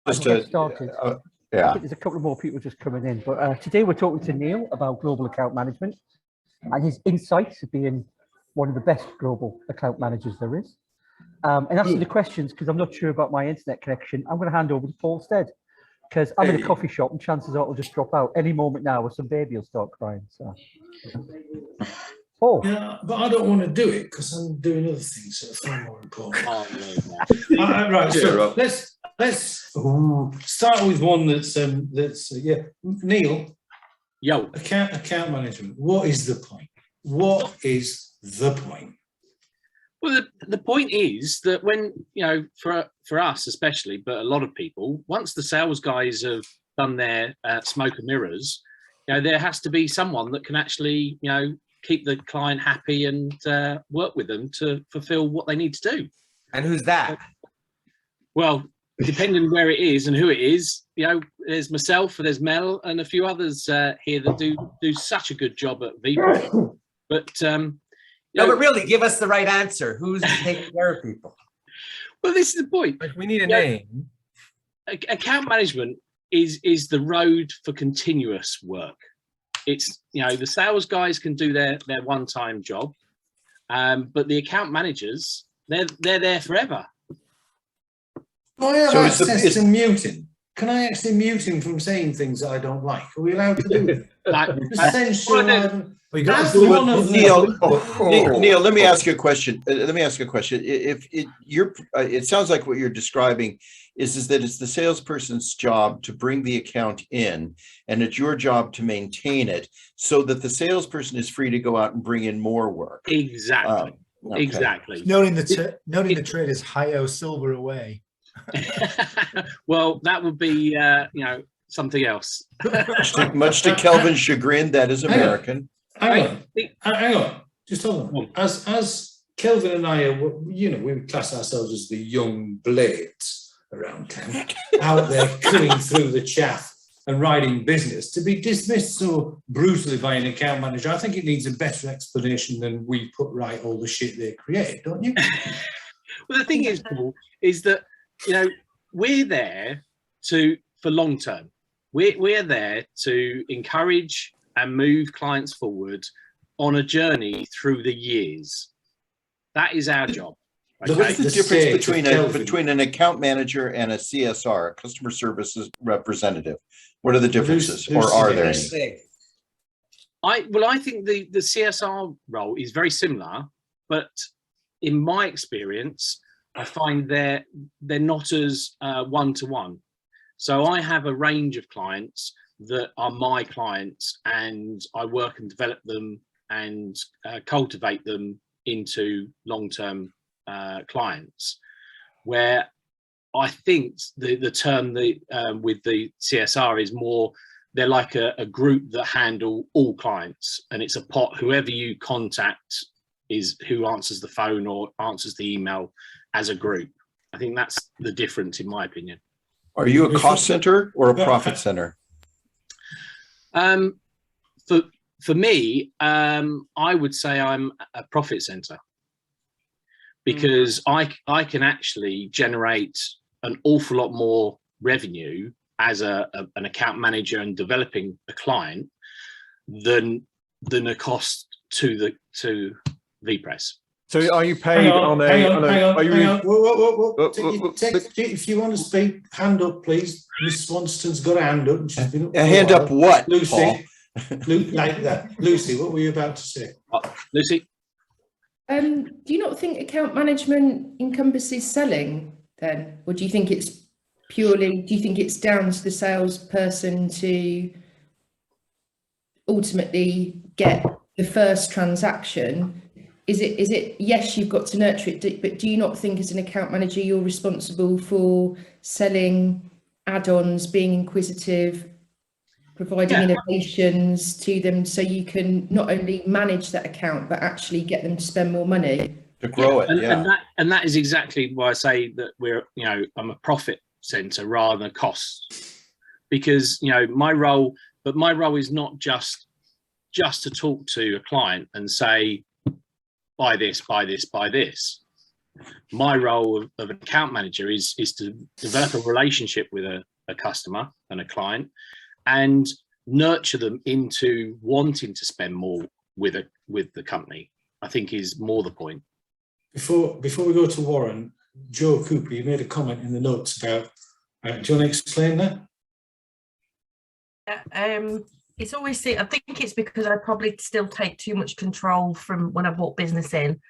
Just get started. I yeah. think there's a couple of more people just coming in, but today we're talking to Neil about global account management and his insights of being one of the best global account managers there is. And answering the questions, because I'm not sure about my internet connection, I'm going to hand over to Paul Stead, because I'm in a coffee shop and chances are it'll just drop out any moment now, or some baby will start crying. So, Paul. Yeah, but I don't want to do it because I'm doing other things that are far more important. Right, so let's start with one that's Neil. Yo, account management. What is the point? What is the point? Well, the point is that when, for us especially, but a lot of people, once the sales guys have done their smoke and mirrors, there has to be someone that can actually, keep the client happy and work with them to fulfill what they need to do. And who's that? Well, depending where it is and who it is, there's myself, there's Mel, and a few others here that do such a good job at VPRESS. But no, but really, give us the right answer. Who's taking care of people? Well, this is the point. Like, we need a name. Account management is the road for continuous work. It's, the sales guys can do their one-time job, but the account managers, they're there forever. Do I have access to muting? Can I actually mute him from saying things that I don't like? Are we allowed to do that? Neil, let me ask you a question. If it sounds like what you're describing is that it's the salesperson's job to bring the account in, and it's your job to maintain it, so that the salesperson is free to go out and bring in more work. Exactly. Okay. Exactly. Noting the trade is high-o silver away. Well, that would be something else. much to Kelvin's chagrin, that is American. Hang on. Just hold on. As Kelvin and I are, we class ourselves as the young blades around town, out there cutting through the chaff and riding business. To be dismissed so brutally by an account manager, I think it needs a better explanation than we put right all the shit they create, don't you? Well, the thing is, Paul, is that we're there for long term. We're there to encourage and move clients forward on a journey through the years. That is our job. Okay? What's the difference between an account manager and a CSR, a customer services representative? What are the differences, or are there any? I think the CSR role is very similar, but in my experience, I find they're not as one-to-one. So I have a range of clients that are my clients, and I work and develop them and cultivate them into long-term clients, where I think the term with the CSR is more, they're like a group that handle all clients, and it's a pot. Whoever you contact is who answers the phone or answers the email as a group. I think that's the difference, in my opinion. Are you a cost center or a profit center? For me, I would say I'm a profit center, because I can actually generate an awful lot more revenue as an account manager and developing a client than a cost to VPRESS. So are you paid If you want to speak, hand up, please. Miss Swanston's got a hand up. She's been up a hand up what, Lucy? Paul? Like that. Lucy, what were you about to say? Lucy? Do you not think account management encompasses selling then? Or do you think it's down to the salesperson to ultimately get the first transaction? Is it yes, you've got to nurture it, but do you not think as an account manager you're responsible for selling add-ons, being inquisitive, providing innovations to them, so you can not only manage that account but actually get them to spend more money to grow it? And that is exactly why I say that I'm a profit center rather than a cost, because my role is not just to talk to a client and say, buy this, buy this, buy this. My role of an account manager is to develop a relationship with a customer and a client, and nurture them into wanting to spend more with the company. I think is more the point. Before we go to Warren, Joe Cooper, you made a comment in the notes about. Do you want to explain that? It's always, I think it's because I probably still take too much control from when I brought business in,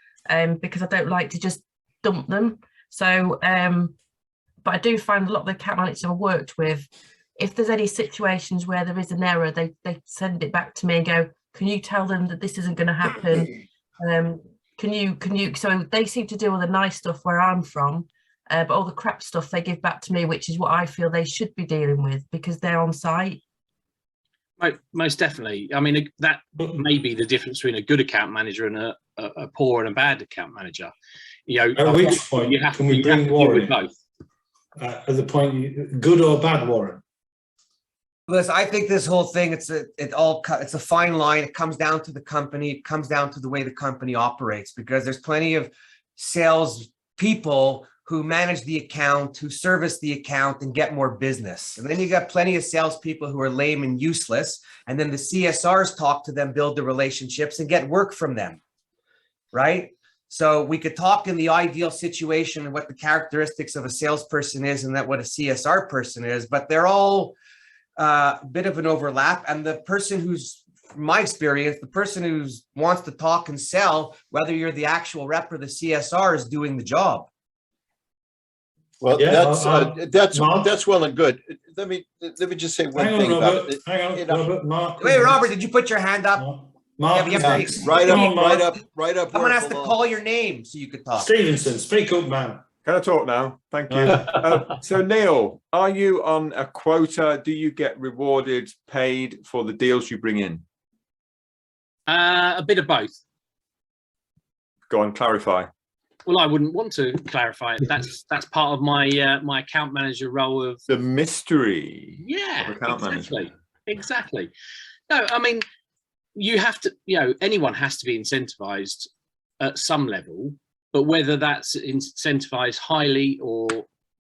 because I don't like to just dump them. So, but I do find a lot of the account managers I've worked with, if there's any situations where there is an error, they send it back to me and go, can you tell them that this isn't going to happen? Can you, so they seem to deal with the nice stuff where I'm from, but all the crap stuff they give back to me, which is what I feel they should be dealing with because they're on site. Most definitely. I mean, that may be the difference between a good account manager and a poor and a bad account manager. You know, at which point can we bring Warren both? At the point, good or bad, Warren? Listen, I think this whole thing, it's a fine line. It comes down to the company. It comes down to the way the company operates, because there's plenty of sales people who manage the account, who service the account and get more business. And then you got plenty of salespeople who are lame and useless. And then the CSRs talk to them, build the relationships and get work from them, right? So we could talk in the ideal situation and what the characteristics of a salesperson is and that what a CSR person is, but they're all a bit of an overlap. And the person who's, from my experience, the person who wants to talk and sell, whether you're the actual rep or the CSR, is doing the job. Well, yeah, that's well and good. Let me just say one thing about it. Hang on, Robert. Mark, wait, Robert, did you put your hand up? Mark, yeah, right up. Someone has to call your name so you could talk. Stevenson, speak up, man. Can I talk now? Thank you. So Neil, are you on a quota? Do you get rewarded, paid for the deals you bring in? A bit of both. Go on, clarify. Well, I wouldn't want to clarify it. That's part of my my account manager role of the mystery. Yeah, of account exactly. Exactly. No, I mean, you have to, you know, anyone has to be incentivized at some level, but whether that's incentivized highly or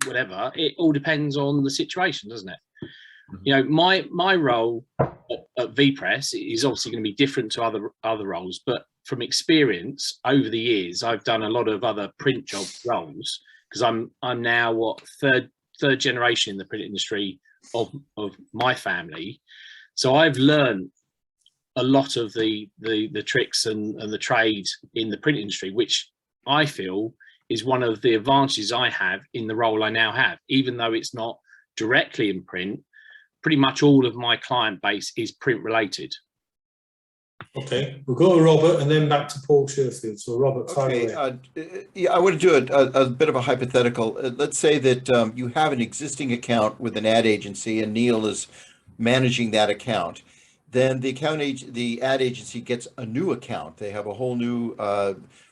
whatever, it all depends on the situation, doesn't it? Mm-hmm. You know, my role at VPress is obviously going to be different to other roles, but from experience over the years, I've done a lot of other print job roles because I'm now third generation in the print industry of my family. So I've learned a lot of the tricks and the trade in the print industry, which I feel is one of the advantages I have in the role I now have. Even though it's not directly in print, pretty much all of my client base is print related. Okay, we'll go to Robert and then back to Paul Sherfield. So Robert, okay, yeah, I want to do a bit of a hypothetical. Let's say that you have an existing account with an ad agency and Neil is managing that account. Then the ad agency gets a new account. They have a whole new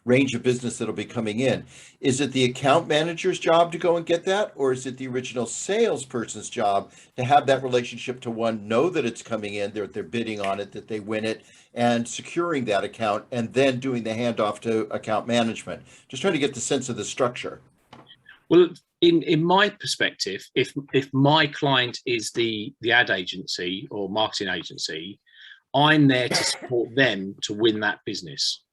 range of business that'll be coming in. Is it the account manager's job to go and get that? Or is it the original salesperson's job to have that relationship to one, know that it's coming in, they're bidding on it, that they win it, and securing that account, and then doing the handoff to account management? Just trying to get the sense of the structure. Well, in my perspective, if my client is the ad agency or marketing agency, I'm there to support them to win that business.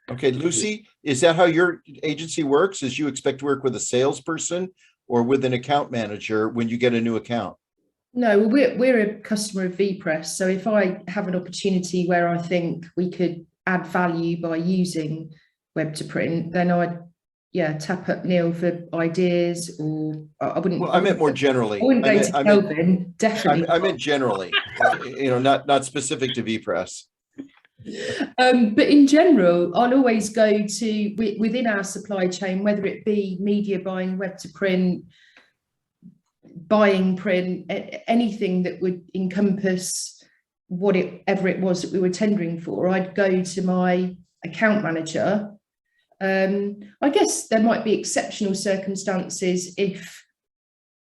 Okay, Lucy, is that how your agency works? Is you expect to work with a salesperson or with an account manager when you get a new account? No, we're a customer of VPress. So if I have an opportunity where I think we could add value by using web to print, then I'd tap up Neil for ideas, or I wouldn't. Well, I meant more generally. I wouldn't go to Kelvin, definitely. I meant generally, not specific to VPress. But in general, I'll always go to within our supply chain, whether it be media buying, web to print, buying print, anything that would encompass whatever it was that we were tendering for. I'd go to my account manager. I guess there might be exceptional circumstances if,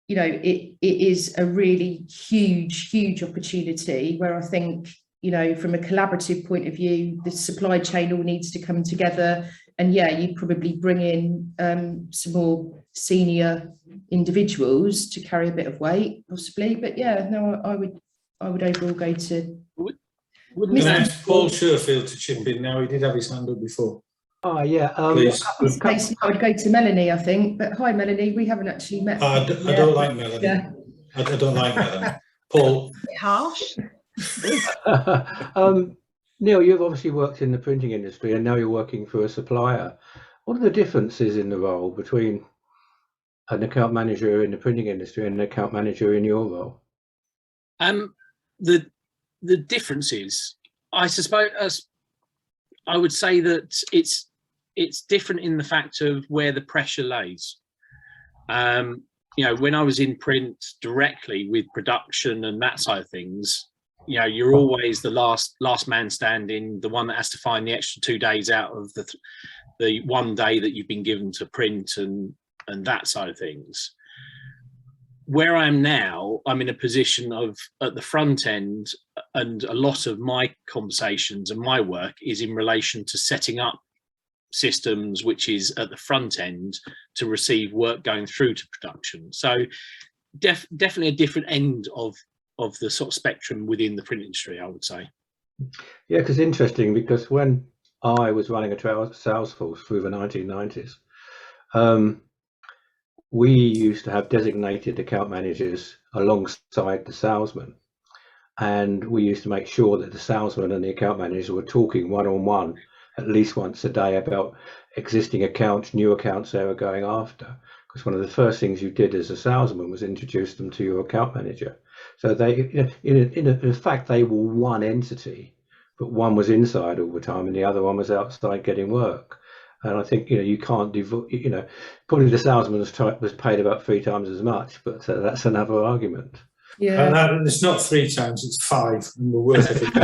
it is a really huge opportunity where I think, from a collaborative point of view, the supply chain all needs to come together. and yeah, you'd probably bring in some more senior individuals to carry a bit of weight, possibly. But yeah, no, I would overall go to. Wouldn't Can I it ask Paul Sherfield to chip in now? He did have his hand up before. Oh yeah, Please. Space, I would go to Melanie, I think. But hi, Melanie. We haven't actually met. I don't like Melanie. Yeah. I don't like Melanie. Paul. Harsh. Neil, you've obviously worked in the printing industry and now you're working for a supplier. What are the differences in the role between an account manager in the printing industry and an account manager in your role? The differences, I suppose, I would say that it's different in the fact of where the pressure lays. You know, when I was in print directly with production and that side of things, you know, you're always the last man standing, the one that has to find the extra 2 days out of the 1 day that you've been given to print and that side of things. Where I am now, I'm in a position of at the front end, and a lot of my conversations and my work is in relation to setting up systems, which is at the front end to receive work going through to production. So definitely a different end of the sort of spectrum within the print industry, I would say. Yeah, because interesting, because when I was running a sales force through the 1990s, we used to have designated account managers alongside the salesman. And we used to make sure that the salesman and the account manager were talking one-on-one at least once a day about existing accounts, new accounts they were going after. Because one of the first things you did as a salesman was introduce them to your account manager. So they, in fact, they were one entity, but one was inside all the time and the other one was outside getting work. And I think, you can't, probably the salesman was paid about 3 times as much, but that's another argument. Yeah. And it's not 3 times, it's 5, and we're worth it.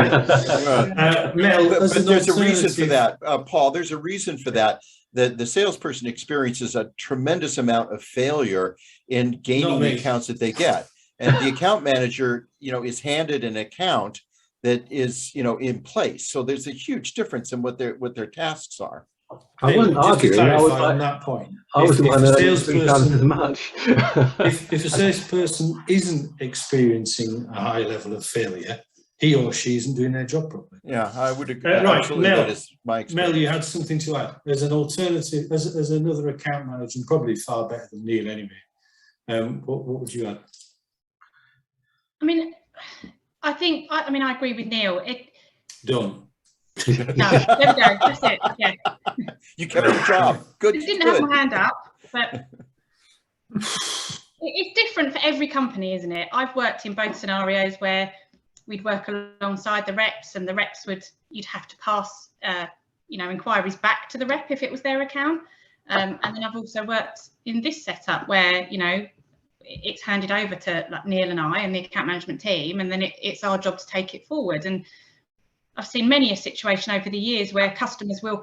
Mel, but there's a reason for that, Paul. There's a reason for that. The salesperson experiences a tremendous amount of failure in gaining the accounts that they get, and the account manager, is handed an account that is, in place. So there's a huge difference in what their tasks are. I wasn't arguing. I was on that point. I was the one that earned 3 times as much. if a salesperson isn't experiencing a high level of failure, he or she isn't doing their job properly. Yeah, I would agree. Right, Mel, that is my experience. Mel, you had something to add. There's an alternative. There's another account manager, and probably far better than Neil anyway. What would you add? I mean, I agree with Neil. Done. No, there we go. That's it. Yeah. You kept your job. Good. I didn't have my hand up, but it's different for every company, isn't it? I've worked in both scenarios where we'd work alongside the reps, and the reps you'd have to pass, inquiries back to the rep if it was their account. And then I've also worked in this setup where, it's handed over to like Neil and I and the account management team, and then it's our job to take it forward. And I've seen many a situation over the years where customers will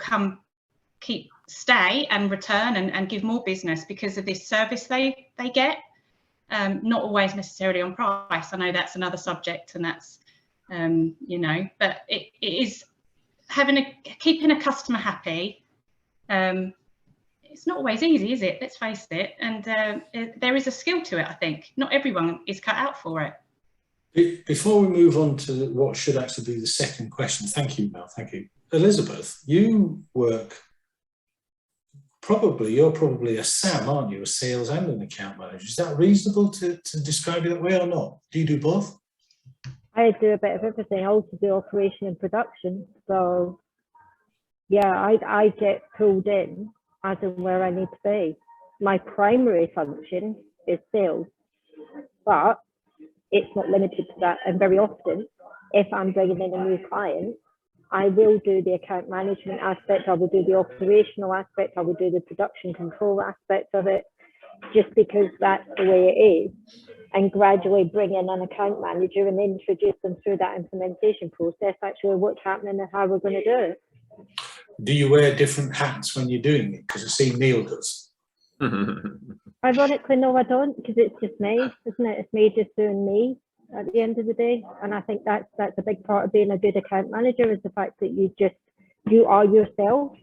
stay and return and give more business because of this service they get. Not always necessarily on price. I know that's another subject, and that's but it is keeping a customer happy. It's not always easy, is it? Let's face it. And there is a skill to it. I think not everyone is cut out for it. Before we move on to what should actually be the second question, thank you, Mel. Thank you, Elizabeth. You work. You're probably a SAM, aren't you? A sales and an account manager. Is that reasonable to describe you that way or not? Do you do both? I do a bit of everything. I also do operation and production. So yeah, I get pulled in as and where I need to be. My primary function is sales, but it's not limited to that. And very often, if I'm bringing in a new client, I will do the account management aspect, I will do the operational aspect, I will do the production control aspect of it, just because that's the way it is. And gradually bring in an account manager and introduce them through that implementation process, actually what's happening and how we're going to do it. Do you wear different hats when you're doing it? Because I see Neil does. Ironically, no, I don't, because it's just me, isn't it? It's me just doing me at the end of the day. And I think that's a big part of being a good account manager, is the fact that you are yourself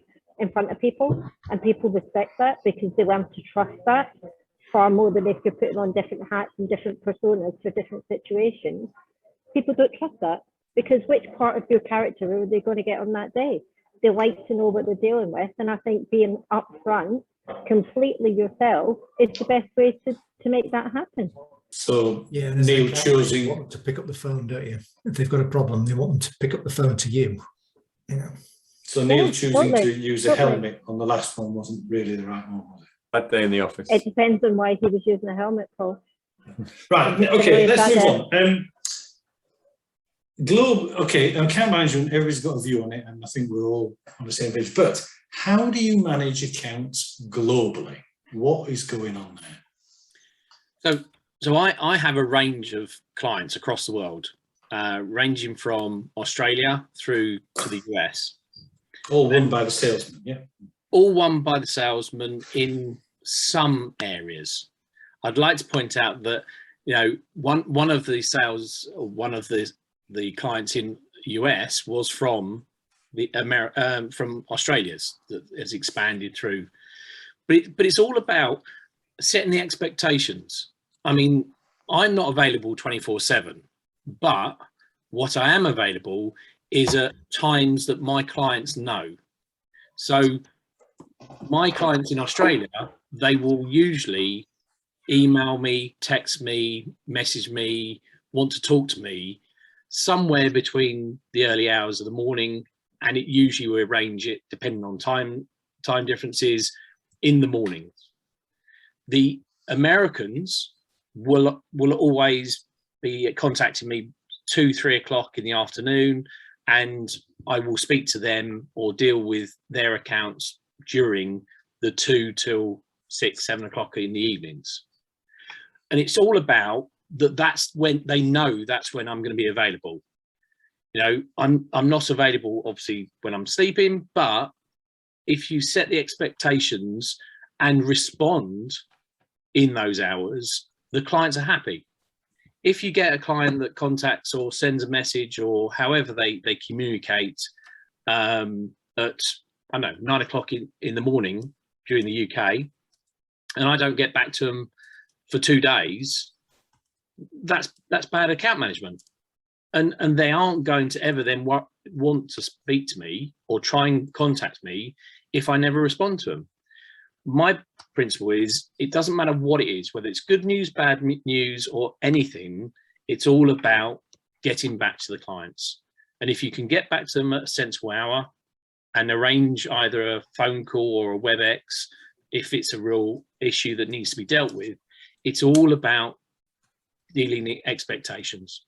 in front of people, and people respect that because they learn to trust that far more than if you're putting on different hats and different personas for different situations. People don't trust that because which part of your character are they going to get on that day? They like to know what they're dealing with, and I think being upfront, completely yourself, is the best way to make that happen. So Yeah, Neil you choosing. want them to pick up the phone, don't you? If they've got a problem, they want them to pick up the phone to you. You know. So Neil Yeah, choosing totally, to use a totally. helmet on the last one wasn't really the right one, was it? That day in the office. It depends on why he was using a helmet, Paul. Right. Okay. Let's move on. Account management. Everybody's got a view on it, and I think we're all on the same page. But how do you manage accounts globally? What is going on there? So I have a range of clients across the world, ranging from Australia through to the US. All won by the salesman, yeah. All won by the salesman in some areas. I'd like to point out that, you know, one of the clients in US was from from Australia's that has expanded through, but it's all about setting the expectations. I mean, I'm not available 24/7, but what I am available is at times that my clients know. So my clients in Australia, they will usually email me, text me, message me, want to talk to me somewhere between the early hours of the morning, and it usually we arrange it depending on time differences in the mornings. The Americans will always be contacting me 2-3 o'clock in the afternoon, and I will speak to them or deal with their accounts during the 2 till 6-7 o'clock in the evenings. And it's all about that's when they know that's when I'm going to be available. You know, I'm not available obviously when I'm sleeping, but if you set the expectations and respond in those hours, the clients are happy. If you get a client that contacts or sends a message or however they communicate at, I don't know, 9 o'clock in the morning during the UK, and I don't get back to them for 2 days, that's bad account management. And they aren't going to ever then want to speak to me or try and contact me if I never respond to them. My principle is it doesn't matter what it is, whether it's good news, bad news, or anything, it's all about getting back to the clients. And if you can get back to them at a sensible hour and arrange either a phone call or a WebEx, if it's a real issue that needs to be dealt with, it's all about dealing with expectations.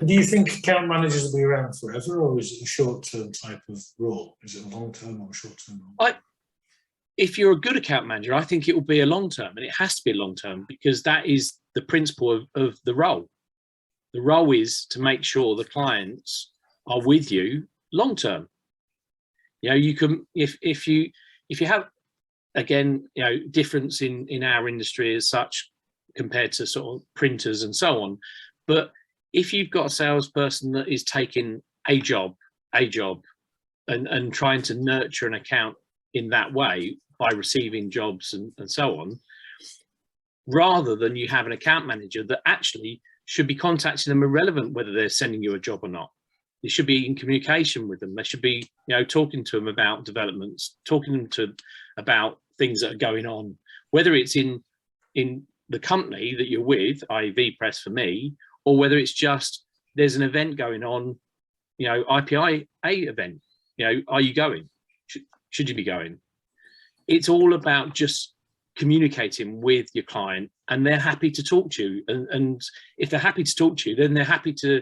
Do you think account managers will be around forever, or is it a short-term type of role? Is it a long-term or a short-term role? If you're a good account manager, I think it will be a long-term, and it has to be a long-term because that is the principle of the role. The role is to make sure the clients are with you long-term. You know, you can if you have, again, you know, difference in our industry as such compared to sort of printers and so on, but if you've got a salesperson that is taking a job and trying to nurture an account in that way by receiving jobs and so on, rather than you have an account manager that actually should be contacting them irrelevant whether they're sending you a job or not. You should be in communication with them. They should be, you know, talking to them about developments, talking to them about things that are going on, whether it's in the company that you're with, i.e. VPress for me, or whether it's just there's an event going on, you know, IPIA event, you know, are you going? Should you be going? It's all about just communicating with your client, and they're happy to talk to you. And if they're happy to talk to you, then they're happy to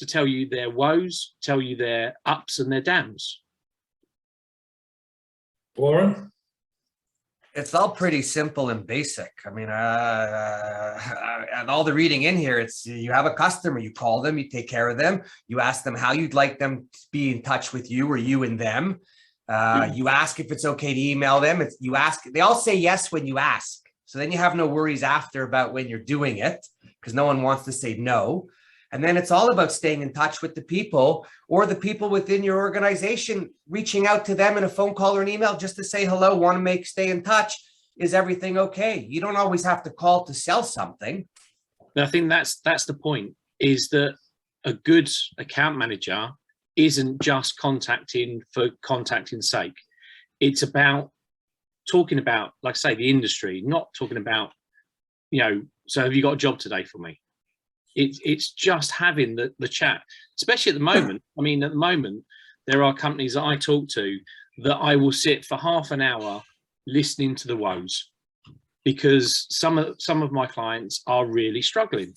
tell you their woes, tell you their ups and their downs. Warren? It's all pretty simple and basic. I mean, and all the reading in here, it's you have a customer, you call them, you take care of them, you ask them how you'd like them to be in touch with you or you and them. You ask if it's okay to email them. You ask, they all say yes when you ask. So then you have no worries after about when you're doing it because no one wants to say no. And then it's all about staying in touch with the people or the people within your organization, reaching out to them in a phone call or an email just to say hello, want to stay in touch. Is everything okay? You don't always have to call to sell something. I think that's the point, is that a good account manager isn't just contacting for contacting's sake. It's about talking about, like I say, the industry, not talking about, you know, so have you got a job today for me? It's just having the chat, especially at the moment. I mean, at the moment, there are companies that I talk to that I will sit for half an hour listening to the woes, because some of my clients are really struggling,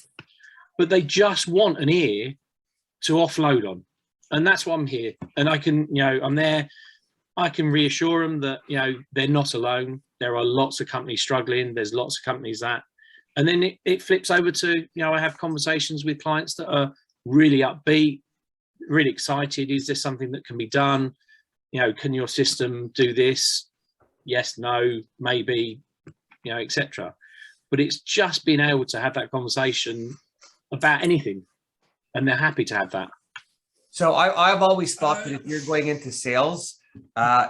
but they just want an ear to offload on. And that's why I'm here. And I can, you know, I'm there. I can reassure them that, you know, they're not alone. There are lots of companies struggling. There's lots of companies that, and then it flips over to, you know, I have conversations with clients that are really upbeat, really excited. Is there something that can be done? You know, can your system do this? Yes, no, maybe, you know, etc. But it's just being able to have that conversation about anything, and they're happy to have that. So I've always thought that if you're going into sales,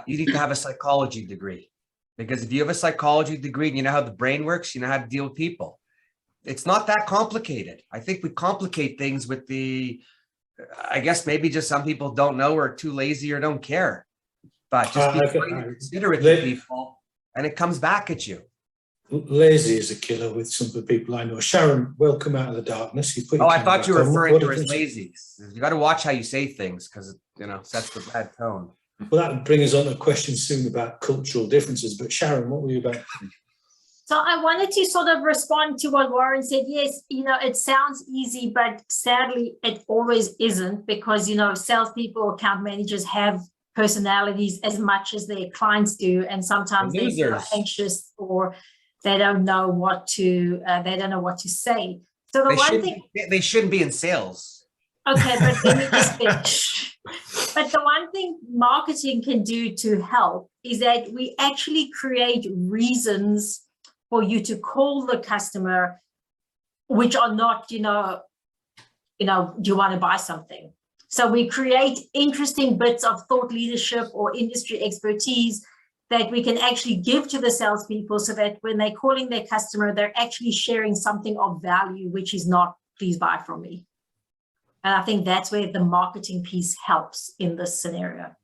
you need to have a psychology degree, because if you have a psychology degree and you know how the brain works, you know how to deal with people. It's not that complicated. I think we complicate things with I guess maybe just some people don't know or are too lazy or don't care. But just be considerate to people, and it comes back at you. Lazy is a killer with some of the people I know. Sharon, welcome out of the darkness. You put I thought you were referring to her as lazy. You got to watch how you say things, because, you know, sets the bad tone. Well, that would bring us on to a question soon about cultural differences. But Sharon, what were you about? So I wanted to sort of respond to what Warren said. Yes, you know, it sounds easy, but sadly it always isn't, because, you know, salespeople, account managers have personalities as much as their clients do, and sometimes they feel anxious, or they don't know what to say. So they shouldn't be in sales. Okay, but let me just finish. But the one thing marketing can do to help is that we actually create reasons for you to call the customer, which are not, do you want to buy something? So we create interesting bits of thought leadership or industry expertise that we can actually give to the salespeople, so that when they're calling their customer, they're actually sharing something of value, which is not, please buy from me. And I think that's where the marketing piece helps in this scenario.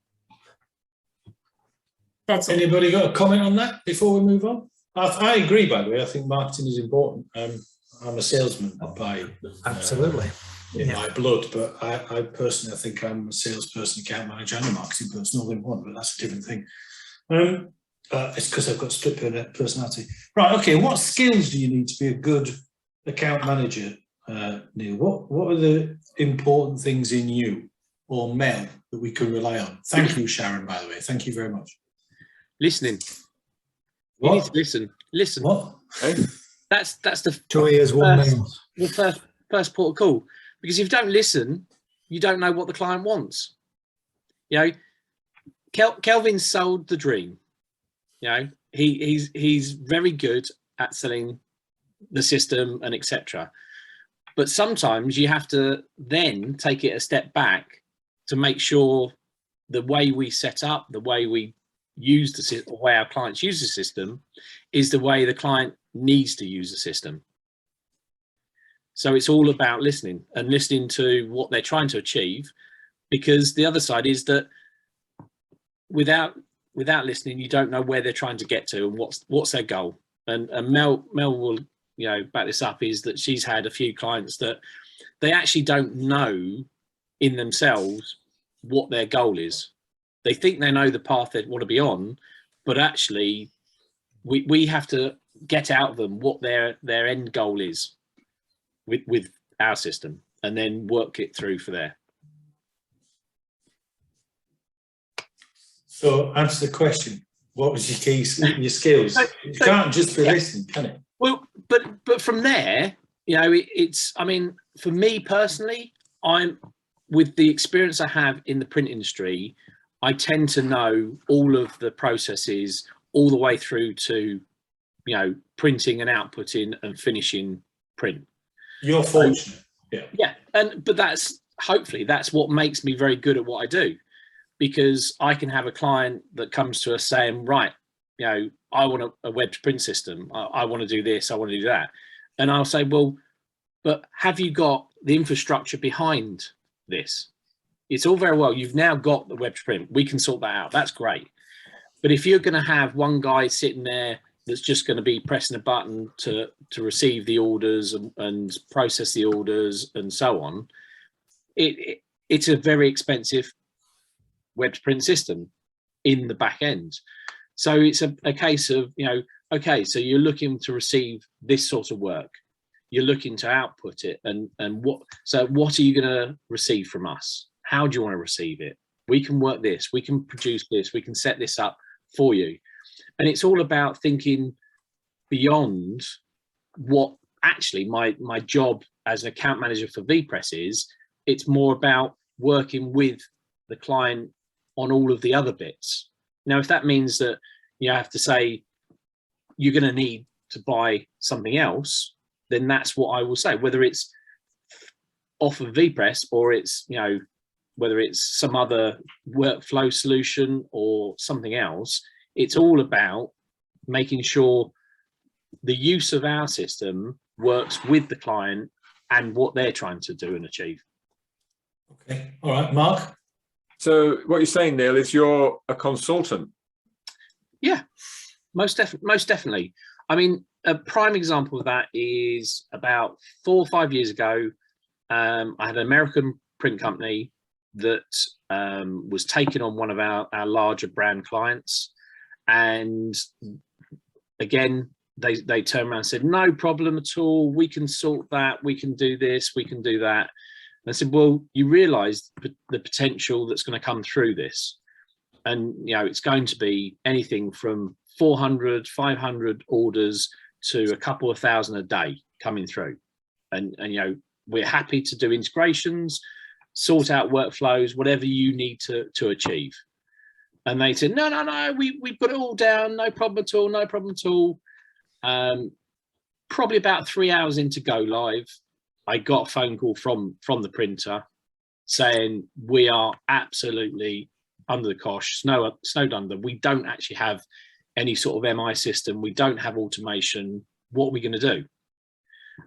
That's all. Anybody got a comment on that before we move on? I agree, by the way. I think marketing is important. I'm a salesman by absolutely in my blood, but I personally, I think I'm a salesperson, account manager, and a marketing person all in one, but that's a different thing. It's because I've got split personality. Right, okay, what skills do you need to be a good account manager, Neil? What are the important things in you or Mel that we can rely on? Thank you, Sharon, by the way. Thank you very much. Listening. What? You need to listen. Listen. What? That's the 2 ears, 1 mouth. The first port of call. Because if you don't listen, you don't know what the client wants. You know, Kelvin sold the dream. You know, he's very good at selling the system and etc. But sometimes you have to then take it a step back to make sure the way we set up, the way we use the way our clients use the system is the way the client needs to use the system. So it's all about listening and listening to what they're trying to achieve, because the other side is that without listening, you don't know where they're trying to get to and what's their goal. And Mel will, you know, back this up, is that she's had a few clients that they actually don't know in themselves what their goal is. They think they know the path they want to be on, but actually we have to get out of them what their end goal is with our system, and then work it through for there. So answer the question. What was your key, your skills? You can't just be listening, can it? Well, but from there, you know, it's, I mean, for me personally, I'm, with the experience I have in the print industry, I tend to know all of the processes all the way through to, you know, printing and outputting and finishing print. You're fortunate. Yeah, but that's hopefully that's what makes me very good at what I do, because I can have a client that comes to us saying, right, you know, I want a web to print system. I want to do this. I want to do that. And I'll say, well, but have you got the infrastructure behind this? It's all very well. You've now got the web to print. We can sort that out. That's great. But if you're going to have one guy sitting there that's just going to be pressing a button to receive the orders and process the orders and so on, it's a very expensive web to print system in the back end. So it's a case of, you know, okay, so you're looking to receive this sort of work. You're looking to output it, and what are you going to receive from us? How do you want to receive it? We can work this, we can produce this, we can set this up for you. And it's all about thinking beyond what actually my job as an account manager for VPress is. It's more about working with the client on all of the other bits. Now, if that means that you have to say you're going to need to buy something else, then that's what I will say, whether it's off of VPress or it's, you know, whether it's some other workflow solution or something else. It's all about making sure the use of our system works with the client and what they're trying to do and achieve. Okay, all right, Mark. So what you're saying, Neil, is you're a consultant. Yeah, most definitely. I mean, a prime example of that is about 4 or 5 years ago. I had an American print company that was taking on one of our larger brand clients, and again they turned around and said, no problem at all, we can sort that, we can do this, we can do that. And I said, well, you realize the potential that's going to come through this, and you know, it's going to be anything from 400, 500 orders to a couple of thousand a day coming through, and you know, we're happy to do integrations, sort out workflows, whatever you need to achieve. And they said, no, we've got it all down, no problem at all, no problem at all. Probably about 3 hours into go live, I got a phone call from the printer saying, we are absolutely under the cosh, snowed under. We don't actually have any sort of MI system. We don't have automation. What are we going to do?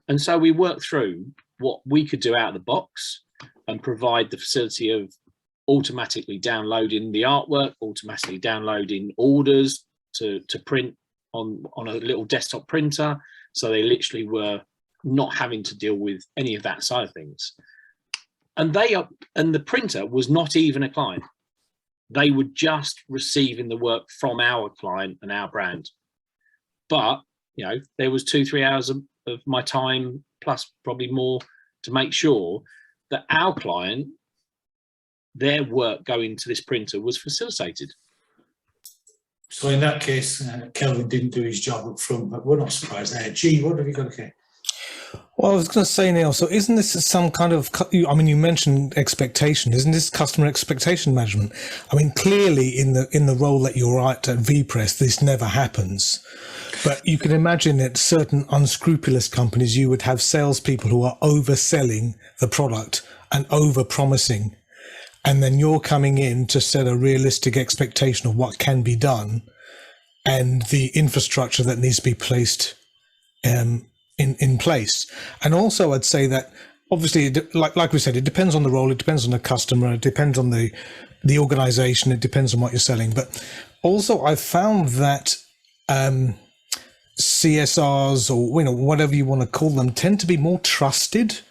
And so we worked through what we could do out of the box and provide the facility of automatically downloading the artwork, automatically downloading orders to print on a little desktop printer. So they literally were not having to deal with any of that side of things. And the printer was not even a client. They were just receiving the work from our client and our brand. But, you know, there was 2-3 hours of my time, plus probably more, to make sure that our client, their work going to this printer was facilitated. So in that case, Kelvin didn't do his job up front, but we're not surprised there. G, what have you got to say? Well, I was going to say, Neil, so isn't this some kind of, I mean, you mentioned expectation, isn't this customer expectation management? I mean, clearly in the role that you're at VPress, this never happens. But you can imagine that certain unscrupulous companies, you would have salespeople who are overselling the product and over-promising. And then you're coming in to set a realistic expectation of what can be done and the infrastructure that needs to be placed in place. And also I'd say that obviously, like we said, it depends on the role, it depends on the customer, it depends on the organization, it depends on what you're selling. But also I've found that CSRs, or you know, whatever you want to call them, tend to be more trusted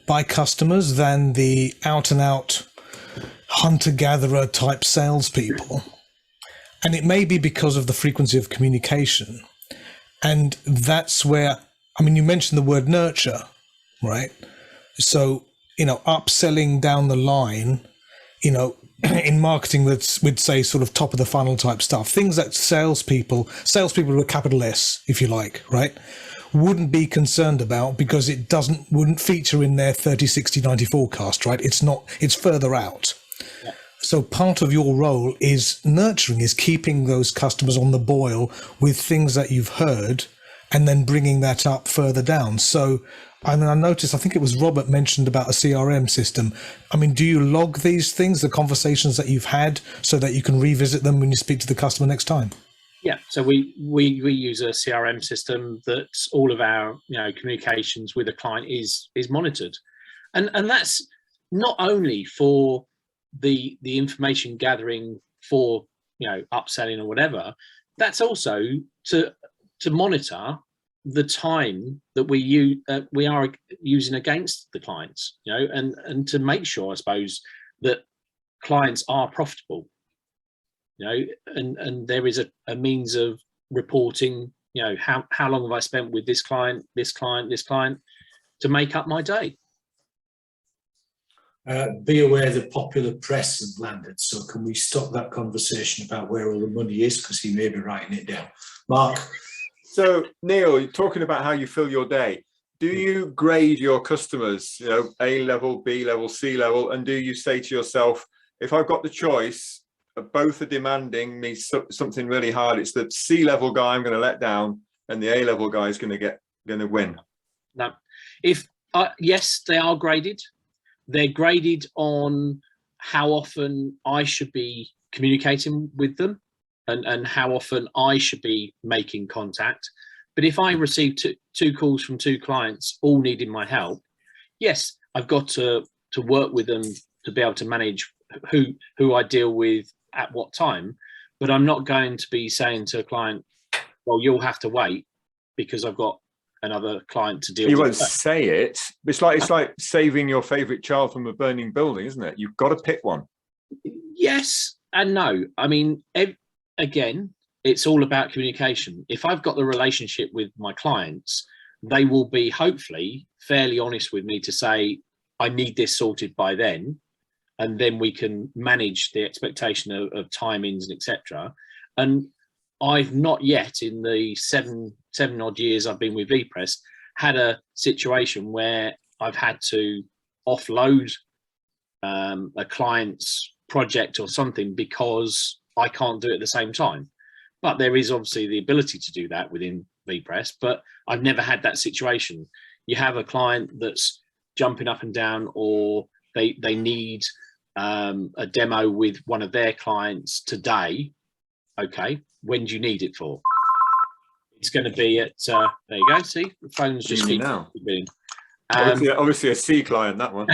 by customers than the out and out hunter-gatherer type salespeople. And it may be because of the frequency of communication. And that's where, I mean, you mentioned the word nurture, right? So, you know, upselling down the line, you know, in marketing, we'd say sort of top of the funnel type stuff, things that salespeople with a capital S, if you like, right, wouldn't be concerned about because it wouldn't feature in their 30, 60, 90 forecast, right? It's further out. Yeah. So part of your role is nurturing, is keeping those customers on the boil with things that you've heard and then bringing that up further down. So And then I noticed, I think it was Robert mentioned about a CRM system. I mean, do you log these things, the conversations that you've had, so that you can revisit them when you speak to the customer next time? Yeah, so we use a CRM system that all of our communications with a client is monitored, and that's not only for the information gathering for upselling or whatever. That's also to monitor the time that we are using against the clients, and to make sure, I suppose, that clients are profitable. And there is a means of reporting, how long have I spent with this client, to make up my day. Be aware the popular press have landed, so can we stop that conversation about where all the money is, because he may be writing it down. Mark? So Neil, you're talking about how you fill your day. Do you grade your customers, A level, B level, C level, and do you say to yourself, if I've got the choice, both are demanding me something really hard, it's the C level guy I'm going to let down, and the A level guy is going to win? No, yes, they are graded. They're graded on how often I should be communicating with them, and how often I should be making contact. But if I receive two calls from two clients all needing my help, yes, I've got to work with them to be able to manage who I deal with at what time. But I'm not going to be saying to a client, well, you'll have to wait because I've got another client to deal with. You won't say it. It's like saving your favorite child from a burning building, isn't it? You've got to pick one. Yes and no. I mean, again, it's all about communication. If I've got the relationship with my clients, they will be hopefully fairly honest with me to say, I need this sorted by then, and then we can manage the expectation of timings and etc. And I've not yet, in the seven odd years I've been with VPress, had a situation where I've had to offload a client's project or something because I can't do it at the same time. But there is obviously the ability to do that within VPress, but I've never had that situation. You have a client that's jumping up and down, or they need a demo with one of their clients today. Okay, when do you need it for? It's going to be at, there you go, see, the phone's just now. Being, obviously a C client, that one.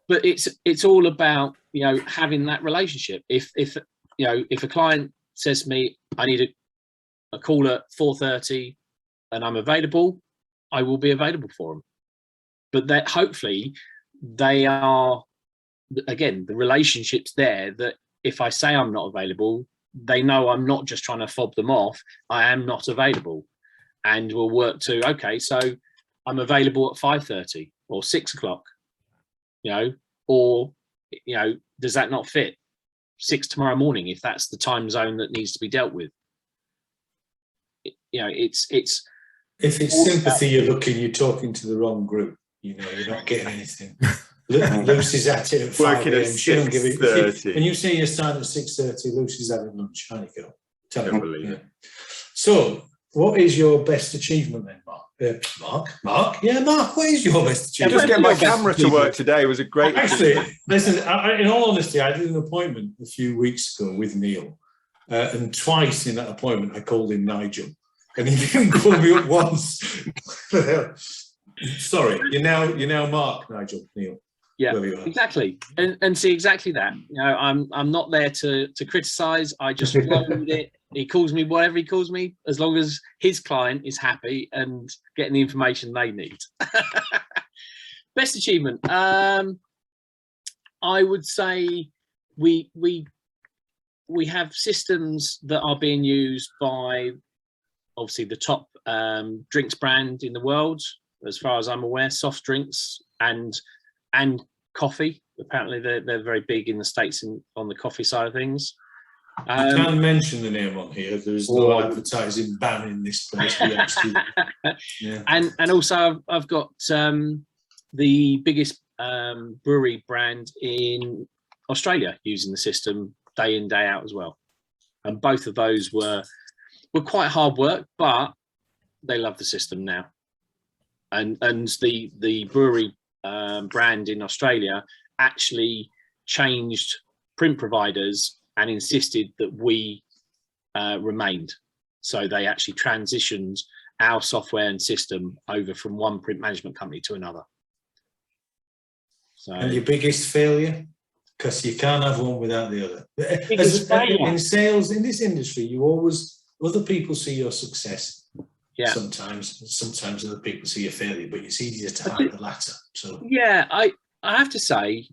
but it's all about, having that relationship. If a client says to me, I need a call at 4:30 and I'm available, I will be available for them. But that hopefully they are, again, the relationship's there, that if I say I'm not available, they know I'm not just trying to fob them off. I am not available, and we'll work to, okay, so I'm available at 5:30 or 6 o'clock, or, does that not fit? 6 tomorrow morning, if that's the time zone that needs to be dealt with. It's if it's sympathy you're looking, you're talking to the wrong group. You're not getting anything. Lucy's at it at 5 Working at a.m. She don't give it. 6:30. When you say you're starting at 6:30, Lucy's having lunch. Honey girl, tell Can't her. believe it. So, what is your best achievement then, Mark? Mark? Yeah, Mark. What is your best achievement? Just getting my camera to work today was a great Actually, achievement. listen, in all honesty, I did an appointment a few weeks ago with Neil, and twice in that appointment I called him Nigel, and he didn't call me up once. Sorry, you're now Mark, Nigel, Neil. Yeah, exactly, and see exactly that. I'm not there to criticise. I just flow with it. He calls me whatever he calls me, as long as his client is happy and getting the information they need. Best achievement, I would say we have systems that are being used by obviously the top drinks brand in the world, as far as I'm aware, soft drinks and coffee. Apparently they're very big in the States on the coffee side of things. You can't mention the name on here. There's no advertising ban in this place. Yeah. And also I've got the biggest brewery brand in Australia using the system day in, day out as well. And both of those were quite hard work, but they love the system now. and the brewery brand in Australia actually changed print providers and insisted that we remained. So they actually transitioned our software and system over from one print management company to another. So, And your biggest failure? Because you can't have one without the other. failure. In sales, in this industry, you always, other people see your success. Yeah. Sometimes other people see your failure, but it's easier to hide the latter. So yeah, I have to say,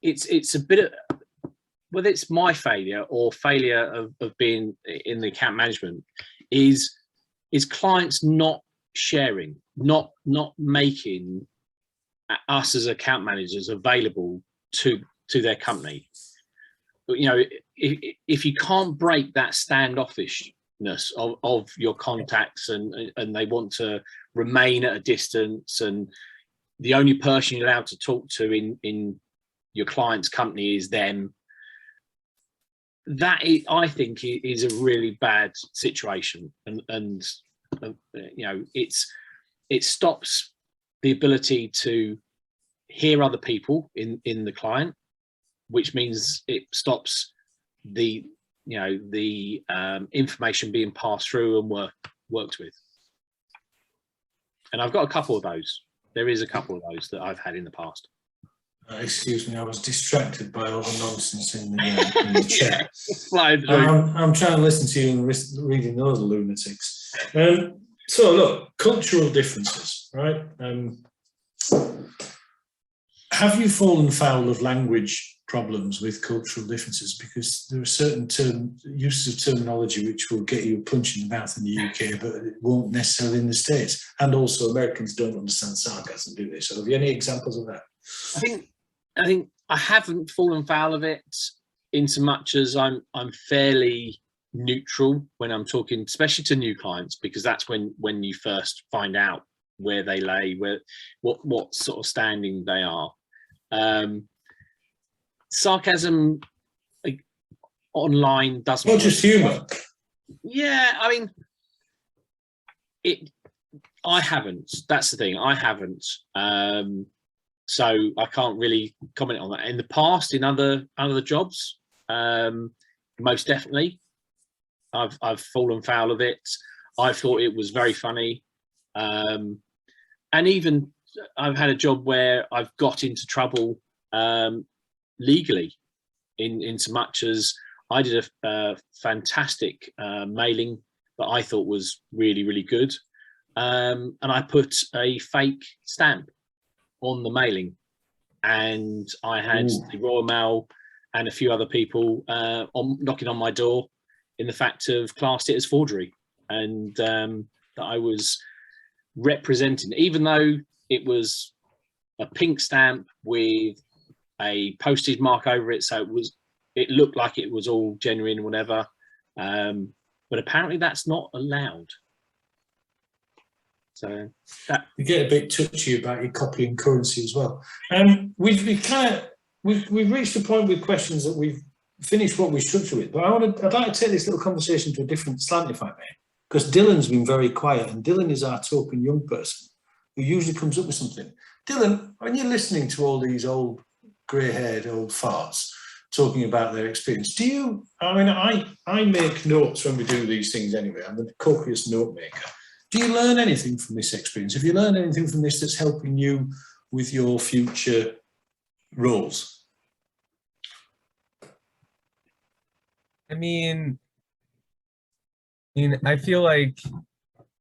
it's a bit of, whether it's my failure or failure of being in the account management, is clients not sharing, not making us as account managers available to their company. But, you know, if you can't break that standoffishness of your contacts and they want to remain at a distance, and the only person you're allowed to talk to in your client's company is them, that I think is a really bad situation, and you know, it stops the ability to hear other people in the client, which means it stops the information being passed through and worked with. And I've got a couple of those. There is a couple of those that I've had in the past. excuse me, I was distracted by all the nonsense in the chat. Yeah. I'm trying to listen to you and reading those lunatics. So look, cultural differences, right? Have you fallen foul of language problems with cultural differences? Because there are certain uses of terminology which will get you a punch in the mouth in the UK, but it won't necessarily in the States. And also Americans don't understand sarcasm, do they? So have you any examples of that? I think I haven't fallen foul of it in so much as I'm fairly neutral when I'm talking, especially to new clients, because that's when you first find out where they lay, what sort of standing they are. Sarcasm online doesn't. Not just humour. Yeah, I mean, I haven't. That's the thing. I haven't. So I can't really comment on that. In the past, in other jobs, most definitely, I've fallen foul of it. I thought it was very funny, and even I've had a job where I've got into trouble legally, in so much as I did a fantastic mailing that I thought was really, really good, and I put a fake stamp on the mailing, and I had the Royal Mail and a few other people knocking on my door in the fact of classed it as forgery, and that I was representing, even though it was a pink stamp with a postage mark over it, so it looked like it was all genuine or whatever, but apparently that's not allowed. So that you get a bit touchy about your copying currency as well. We've reached a point with questions that we've finished what we structured with, but I'd like to take this little conversation to a different slant, if I may, because Dylan's been very quiet, and Dylan is our token young person who usually comes up with something. Dylan, when you're listening to all these old grey-haired old farts talking about their experience, do you? I mean, I make notes when we do these things anyway. I'm a copious note maker. Do you learn anything from this experience? Have you learned anything from this that's helping you with your future roles? I mean, I feel like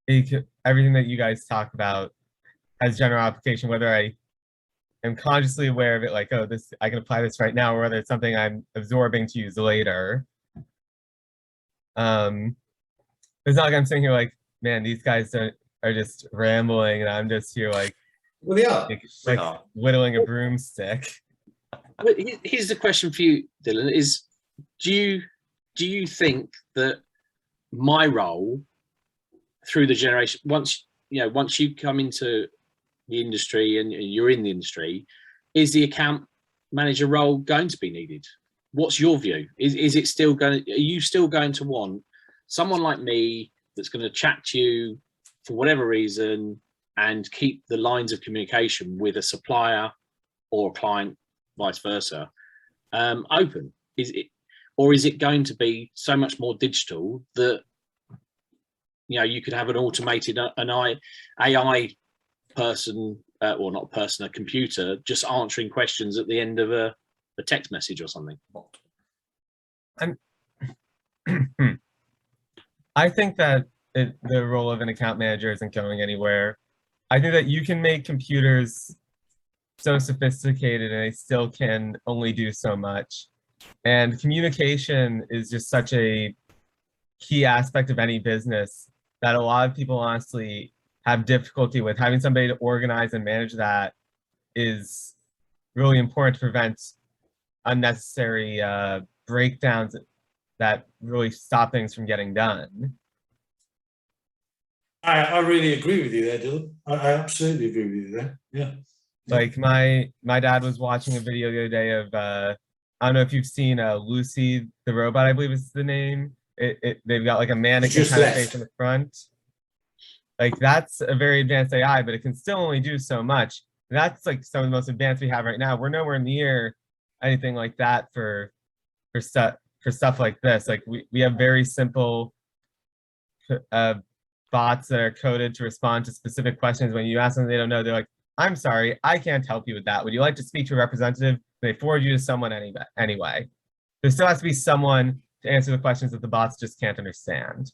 everything that you guys talk about has general application, whether I am consciously aware of it, like, oh, this, I can apply this right now, or whether it's something I'm absorbing to use later. It's not like I'm sitting here like, man, these guys are just rambling, and I'm just here like, well, they are. Like whittling a broomstick. But here's the question for you, Dylan: is do you think that my role through the generation, once you come into the industry and you're in the industry, is the account manager role going to be needed? What's your view? Is it still going? Are you still going to want someone like me that's going to chat to you for whatever reason, and keep the lines of communication with a supplier or a client, vice versa, open? Or is it going to be so much more digital that, you know, you could have an automated AI person, or not a person, a computer, just answering questions at the end of a text message or something? I think that the role of an account manager isn't going anywhere. I think that you can make computers so sophisticated and they still can only do so much. And communication is just such a key aspect of any business that a lot of people honestly have difficulty with. Having somebody to organize and manage that is really important to prevent unnecessary breakdowns that really stop things from getting done. I really agree with you there, Dylan. I absolutely agree with you there. Yeah. Like my dad was watching a video the other day of I don't know if you've seen Lucy the robot, I believe is the name. They've got like a mannequin kind of face in the front. Like that's a very advanced AI, but it can still only do so much. And that's like some of the most advanced we have right now. We're nowhere near anything like that for stuff like this. Like we have very simple bots that are coded to respond to specific questions. When you ask them they don't know, they're like, I'm sorry, I can't help you with that. Would you like to speak to a representative? They forward you to someone anyway. There still has to be someone to answer the questions that the bots just can't understand.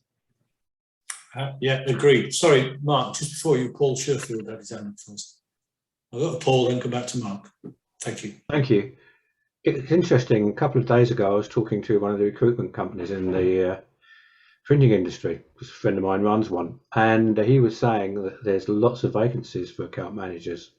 Yeah, agreed. Sorry, Mark, just before you, Paul Sherfield had his hand up first. I'll go to Paul, then come back to Mark. Thank you. Thank you. It's interesting. A couple of days ago, I was talking to one of the recruitment companies in the printing industry, because a friend of mine runs one, and he was saying that there's lots of vacancies for account managers,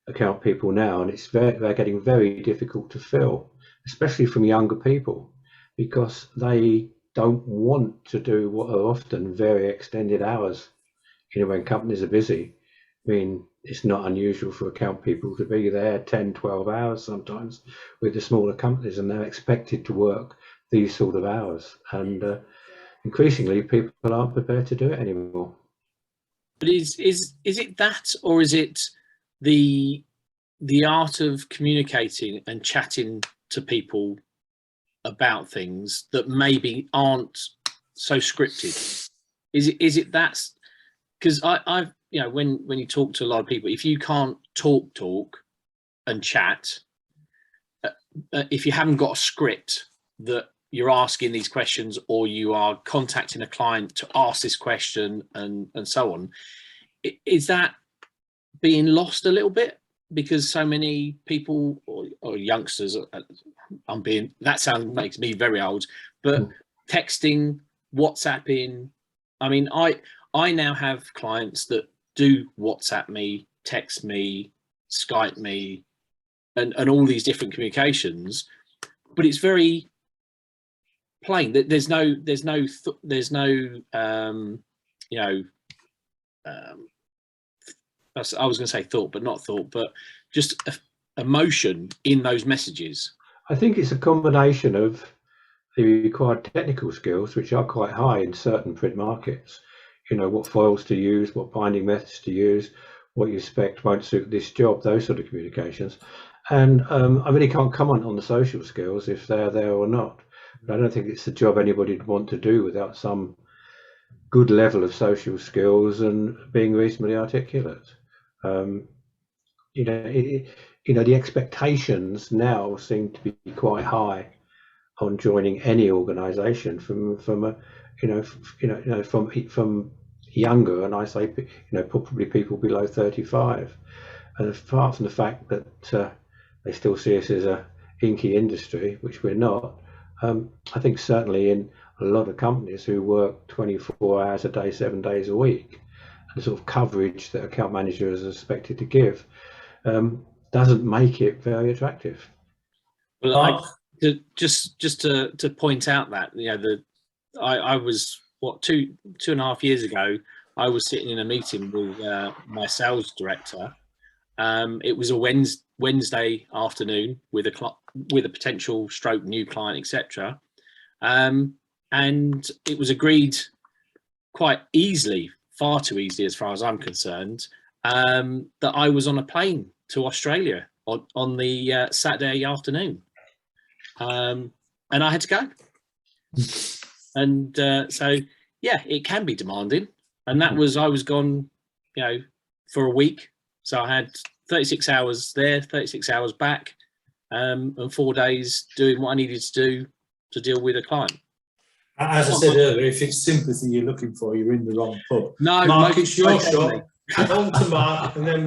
account people now, and they're getting very difficult to fill, especially from younger people, because they don't want to do what are often very extended hours. You know, when companies are busy, I mean, it's not unusual for account people to be there 10, 12 hours sometimes with the smaller companies, and they're expected to work these sort of hours. And increasingly, people aren't prepared to do it anymore. But is it that, or is it the art of communicating and chatting to people about things that maybe aren't so scripted? Is it that? Because I've, you know, when you talk to a lot of people, if you can't talk and chat, if you haven't got a script that you're asking these questions, or you are contacting a client to ask this question and so on, is that being lost a little bit? Because so many people or youngsters, makes me very old, but texting, WhatsApping. I mean, I now have clients that do WhatsApp me, text me, Skype me, and all these different communications, but it's very plain. There's no you know, I was going to say thought, but not thought, but just emotion in those messages. I think it's a combination of the required technical skills, which are quite high in certain print markets. You know, what foils to use, what binding methods to use, what you expect won't suit this job, those sort of communications. And I really can't comment on the social skills, if they're there or not. But I don't think it's a job anybody would want to do without some good level of social skills and being reasonably articulate. You know, the expectations now seem to be quite high on joining any organisation from younger, and I say, you know, probably people below 35. And apart from the fact that they still see us as a inky industry, which we're not, I think certainly in a lot of companies who work 24 hours a day, 7 days a week, the sort of coverage that account managers are expected to give doesn't make it very attractive. Well, just to point out that, you know, I was, what, two and a half years ago, I was sitting in a meeting with my sales director. It was a Wednesday afternoon with a potential stroke new client, etc. And it was agreed quite easily far too easy as far as I'm concerned, that I was on a plane to Australia on the Saturday afternoon, and I had to go. And so, yeah, it can be demanding. And that was, I was gone, you know, for a week. So I had 36 hours there, 36 hours back, and 4 days doing what I needed to do to deal with a client. As I said earlier, if it's sympathy you're looking for, you're in the wrong pub. No, Mark, it's your shot. On to Mark, and then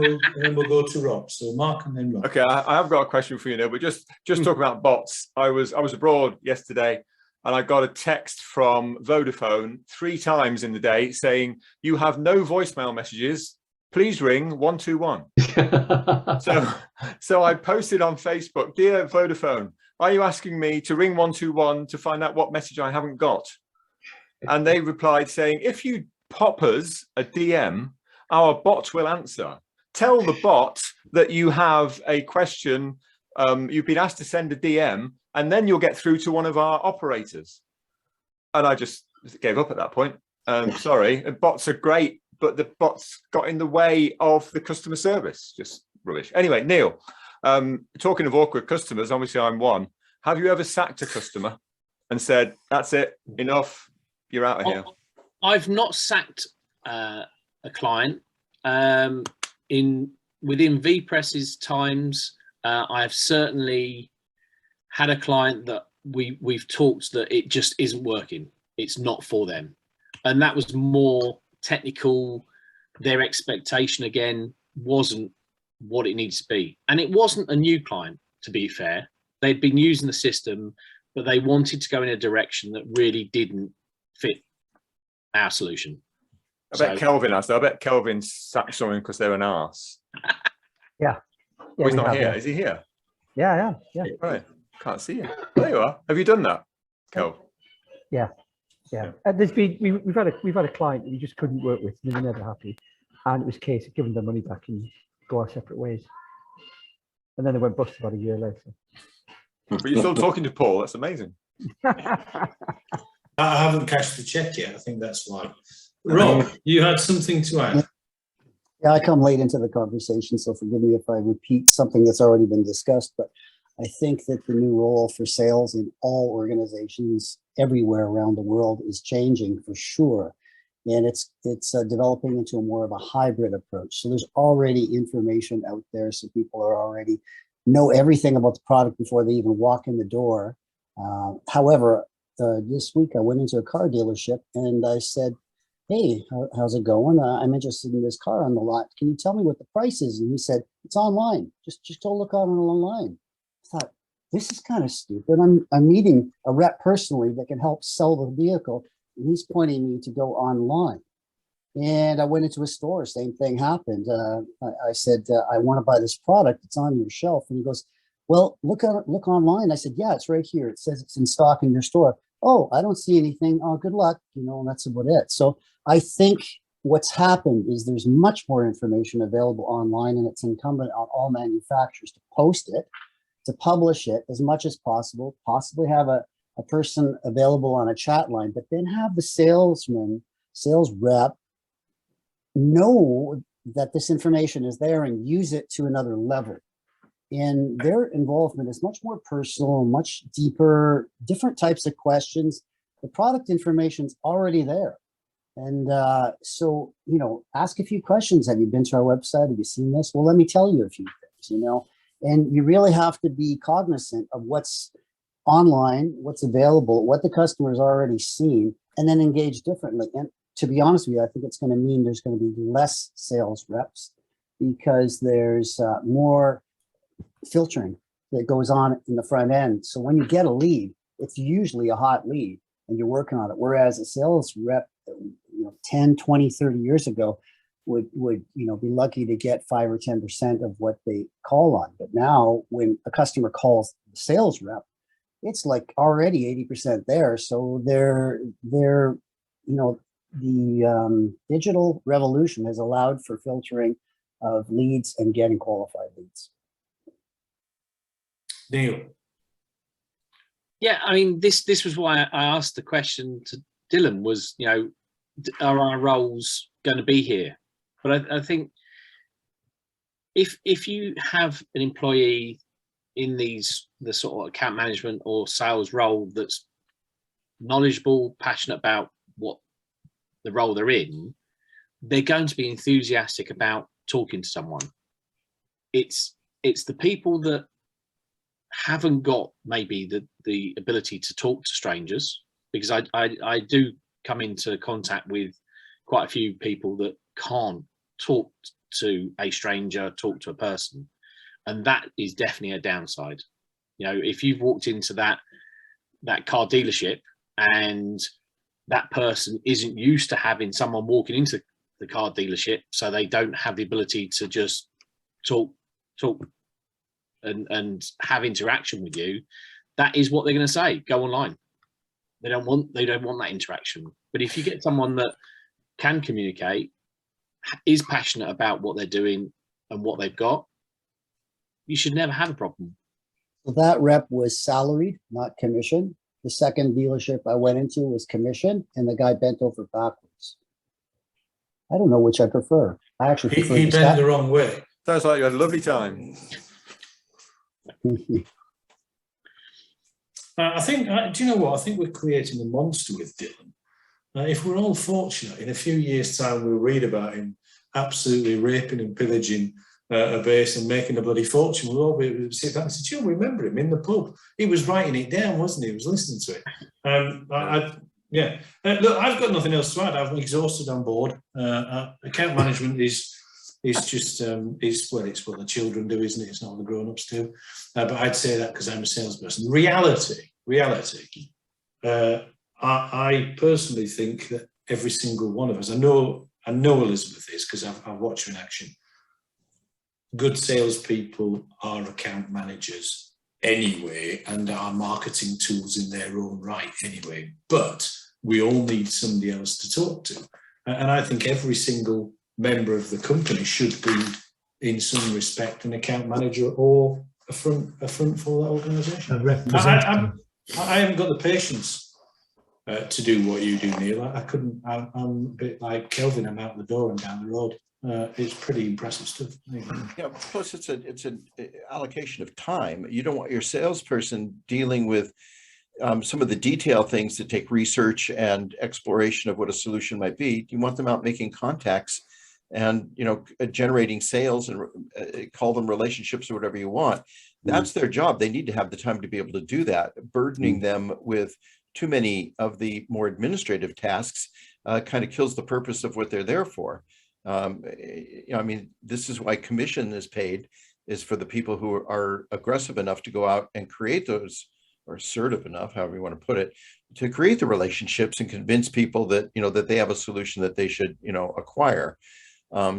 we'll go to Rob. So Mark and then Rob. Okay, I have got a question for you now, but just talk about bots. I was abroad yesterday, and I got a text from Vodafone 3 times in the day saying, "You have no voicemail messages. Please ring 121." So I posted on Facebook, "Dear Vodafone, are you asking me to ring 121 to find out what message I haven't got?" And they replied saying, "If you pop us a DM, our bot will answer. Tell the bot that you have a question, you've been asked to send a DM, and then you'll get through to one of our operators." And I just gave up at that point. Sorry, bots are great, but the bots got in the way of the customer service. Just rubbish. Anyway, Neil, talking of awkward customers, obviously I'm one. Have you ever sacked a customer and said, "That's it, enough, you're out of here"? I've not sacked a client. Within VPress's times, I have certainly had a client that we've talked that it just isn't working. It's not for them, and that was more technical. Their expectation again wasn't what it needs to be, and it wasn't a new client. To be fair, they'd been using the system, but they wanted to go in a direction that really didn't fit our solution. I bet Kelvin has. I bet Kelvin sacked someone because they're an arse. Yeah. Oh, he's not have, here. yeah. Is he here? Yeah. Right. Can't see him. There you are. Have you done that, Kel? Yeah. There's been we've had a client that we just couldn't work with. They were never happy, and it was a case of giving them money back and go our separate ways. And then they went bust about a year later. But you're still talking to Paul. That's amazing. I haven't cashed the check yet. I think that's why. Rob, you had something to add. Yeah, I come late into the conversation, so forgive me if I repeat something that's already been discussed, but I think that the new role for sales in all organizations everywhere around the world is changing for sure. And it's developing into a more of a hybrid approach. So there's already information out there, so people are already know everything about the product before they even walk in the door. However, this week I went into a car dealership and I said, "Hey, how's it going? I'm interested in this car on the lot. Can you tell me what the price is?" And he said, "It's online. Just go look on it online." I thought, this is kind of stupid. I'm meeting a rep personally that can help sell the vehicle, and he's pointing me to go online. And I went into a store. Same thing happened. I said, "I want to buy this product. It's on your shelf." And he goes, "Well, look online." I said, "Yeah, it's right here. It says it's in stock in your store." "Oh, I don't see anything." "Oh, good luck." And that's about it. So I think what's happened is there's much more information available online, and it's incumbent on all manufacturers to post it, to publish it as much as possible, possibly have a person available on a chat line, but then have the sales rep know that this information is there and use it to another level. And their involvement is much more personal, much deeper, different types of questions. The product information is already there. And so, ask a few questions. Have you been to our website? Have you seen this? Well, let me tell you a few things, and you really have to be cognizant of what's online, what's available, what the customer's already seen, and then engage differently. And to be honest with you, I think it's going to mean there's going to be less sales reps because there's more filtering that goes on in the front end. So when you get a lead, it's usually a hot lead and you're working on it. Whereas a sales rep, 10, 20, 30 years ago would be lucky to get 5 or 10% of what they call on. But now when a customer calls the sales rep, it's like already 80% there. So the digital revolution has allowed for filtering of leads and getting qualified leads. Neil. Yeah, I mean, this was why I asked the question to Dylan was, are our roles going to be here? But I think if you have an employee in the sort of account management or sales role that's knowledgeable, passionate about what the role they're in, they're going to be enthusiastic about talking to someone. It's the people that haven't got maybe the ability to talk to strangers, because I do come into contact with quite a few people that can't talk to a stranger, talk to a person, and that is definitely a downside. You know, if you've walked into that car dealership and that person isn't used to having someone walking into the car dealership, so they don't have the ability to just talk and have interaction with you, that is what they're going to say. Go online. They don't want that interaction. But if you get someone that can communicate, is passionate about what they're doing and what they've got, you should never have a problem. So that rep was salaried, not commission. The second dealership I went into was commission, and the guy bent over backwards. I don't know which I prefer. I actually prefer He the bent the wrong way. Sounds like you had a lovely time. I think, do you know what? I think we're creating a monster with Dylan. If we're all fortunate, in a few years' time, we'll read about him absolutely raping and pillaging a base and making a bloody fortune. We'll all be able to sit back and say, "You remember him in the pub? He was writing it down, wasn't he? He was listening to it." Yeah. Look, I've got nothing else to add. I've exhausted on board. Account management is just it's what the children do, isn't it? It's not what the grown-ups do. But I'd say that because I'm a salesperson. Reality. I personally think that every single one of us, I know Elizabeth is, because I've watched her in action. Good salespeople are account managers anyway, and are marketing tools in their own right anyway. But we all need somebody else to talk to, and I think every single member of the company should be, in some respect, an account manager or a front for that organisation. I haven't got the patience to do what you do, Neil. I couldn't. I'm a bit like Kelvin. I'm out the door and down the road. It's pretty impressive stuff. Yeah. Plus, it's an allocation of time. You don't want your salesperson dealing with some of the detail things that take research and exploration of what a solution might be. You want them out making contacts and generating sales and call them relationships or whatever you want. That's their job. They need to have the time to be able to do that. Burdening them with too many of the more administrative tasks kind of kills the purpose of what they're there for. I mean, this is why commission is paid, is for the people who are aggressive enough to go out and create those, or assertive enough, however you want to put it, to create the relationships and convince people that that they have a solution that they should acquire.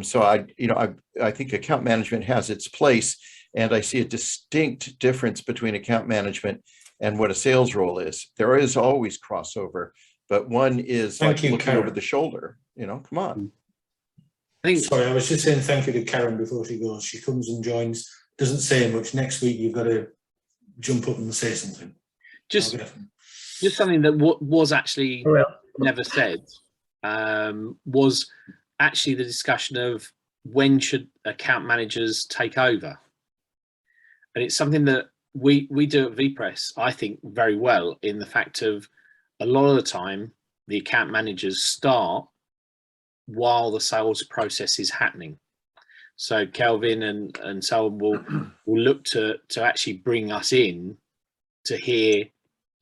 So I think account management has its place, and I see a distinct difference between account management and what a sales role is. There is always crossover, but one is looking over the shoulder. Come on. Sorry, I was just saying thank you to Karen before she goes. She comes and joins, doesn't say much. Next week you've got to jump up and say something. Just something that was actually never said was actually the discussion of when should account managers take over. And it's something that we do at VPress, I think, very well, in the fact of a lot of the time the account managers start while the sales process is happening. So Kelvin and so on will look to actually bring us in to hear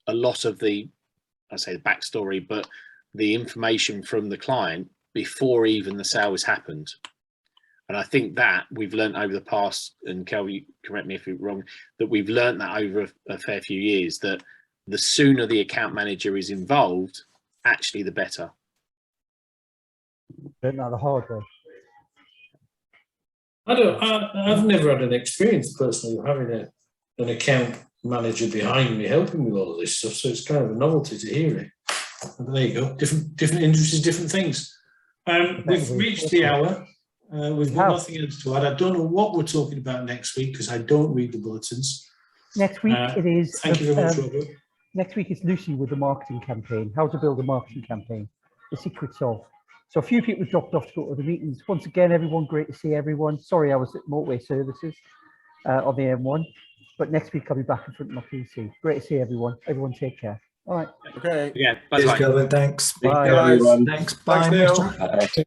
a lot of the backstory, but the information from the client before even the sale has happened. And I think that we've learned over the past, and Kelvin, correct me if I'm wrong, that we've learned that over a fair few years, that the sooner the account manager is involved, actually the better. Learn that the hard way. I've never had an experience personally of having an account manager behind me helping with all of this stuff, so it's kind of a novelty to hear it. But there you go, different industries, different things. We've reached the hour. We've got nothing else to add. I don't know what we're talking about next week because I don't read the bulletins. Next week it is. Thank you very much, Robert. Next week is Lucy with the marketing campaign. How to build a marketing campaign. the secret sauce. So a few people dropped off to go to the meetings. Once again, everyone, great to see everyone. Sorry, I was at Motorway Services on the M1, but next week I'll be back in front of my PC. Great to see everyone. Everyone take care. All right. Okay. Yeah. Cheers, Bye. Kelvin. Thanks. Bye. Guys. Thanks. Bye. Thanks, Neil. Neil.